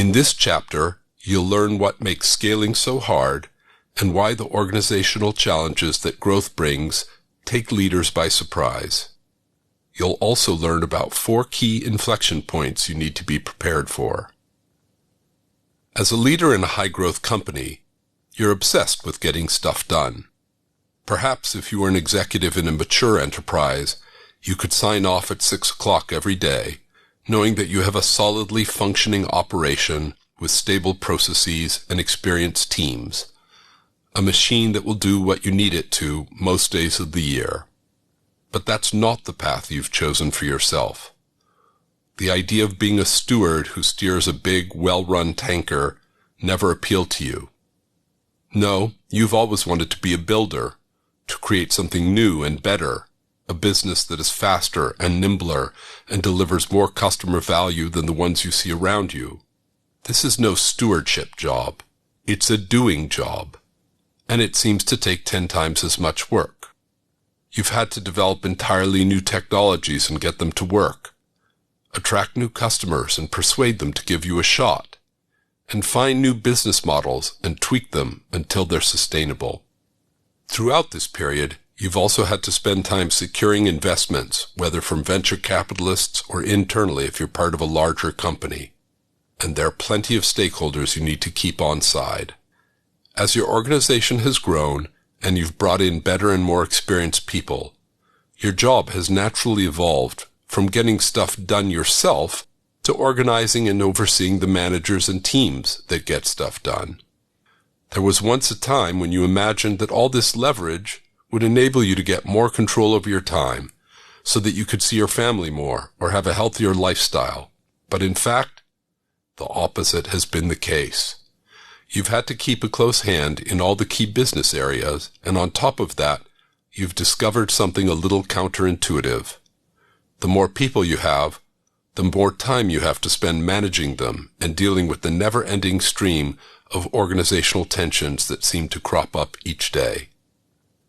In this chapter, you'll learn what makes scaling so hard and why the organizational challenges that growth brings take leaders by surprise. You'll also learn about 4 key inflection points you need to be prepared for. As a leader in a high-growth company, you're obsessed with getting stuff done. Perhaps if you were an executive in a mature enterprise, you could sign off at 6 o'clock every day, knowing that you have a solidly functioning operation with stable processes and experienced teams, a machine that will do what you need it to most days of the year. But that's not the path you've chosen for yourself. The idea of being a steward who steers a big, well-run tanker never appealed to you. No, you've always wanted to be a builder, to create something new and better, a business that is faster and nimbler and delivers more customer value than the ones you see around you. This is no stewardship job. It's a doing job. And it seems to take 10 times as much work. You've had to develop entirely new technologies and get them to work, attract new customers and persuade them to give you a shot, and find new business models and tweak them until they're sustainable. Throughout this period, you've also had to spend time securing investments, whether from venture capitalists or internally if you're part of a larger company. And there are plenty of stakeholders you need to keep on side. As your organization has grown and you've brought in better and more experienced people, your job has naturally evolved from getting stuff done yourself to organizing and overseeing the managers and teams that get stuff done. There was once a time when you imagined that all this leverage would enable you to get more control over your time so that you could see your family more or have a healthier lifestyle. But in fact, the opposite has been the case. You've had to keep a close hand in all the key business areas, and on top of that, you've discovered something a little counterintuitive. The more people you have, the more time you have to spend managing them and dealing with the never-ending stream of organizational tensions that seem to crop up each day.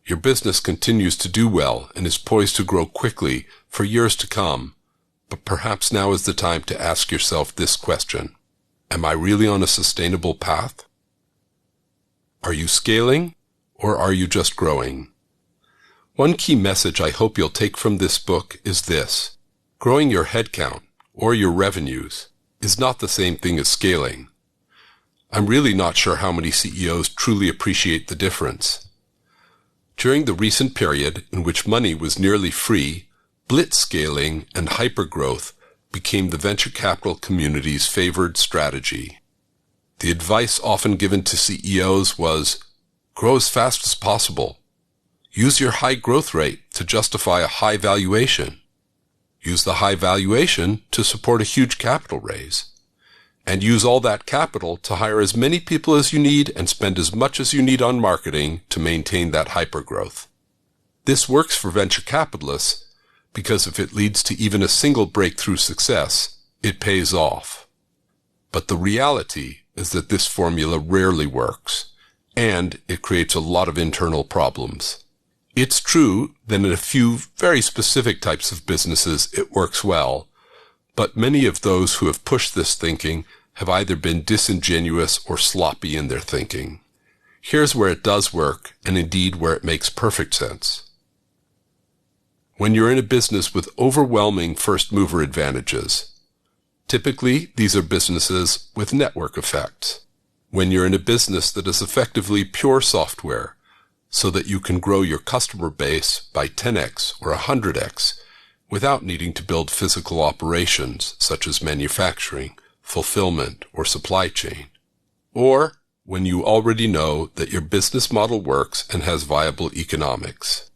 Your business continues to do well and is poised to grow quickly for years to come, but perhaps now is the time to ask yourself this question: am I really on a sustainable path? Are you scaling, or are you just growing? One key message I hope you'll take from this book is this: growing your headcount, or your revenues, is not the same thing as scaling. I'm really not sure how many CEOs truly appreciate the difference. During the recent period in which money was nearly free, blitz scaling and hypergrowth became the venture capital community's favored strategy. The advice often given to CEOs was, grow as fast as possible. Use your high growth rate to justify a high valuation. Use the high valuation to support a huge capital raise. And use all that capital to hire as many people as you need and spend as much as you need on marketing to maintain that hypergrowth. This works for venture capitalists because if it leads to even a single breakthrough success, it pays off. But the reality is that this formula rarely works, and it creates a lot of internal problems. It's true that in a few very specific types of businesses it works well, but many of those who have pushed this thinking have either been disingenuous or sloppy in their thinking. Here's where it does work, and indeed where it makes perfect sense. When you're in a business with overwhelming first-mover advantages, typically these are businesses with network effects. When you're in a business that is effectively pure software, so that you can grow your customer base by 10x or 100x, without needing to build physical operations such as manufacturing, fulfillment, or supply chain. Or when you already know that your business model works and has viable economics.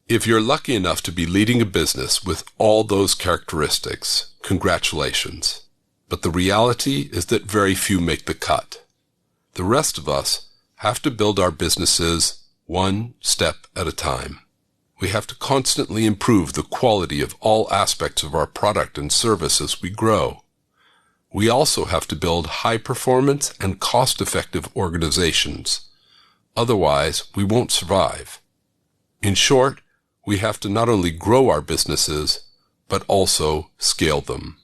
If you're lucky enough to be leading a business with all those characteristics, congratulations. But the reality is that very few make the cut. The rest of us have to build our businesses one step at a time. We have to constantly improve the quality of all aspects of our product and service as we grow. We also have to build high-performance and cost-effective organizations. Otherwise, we won't survive. In short, we have to not only grow our businesses, but also scale them.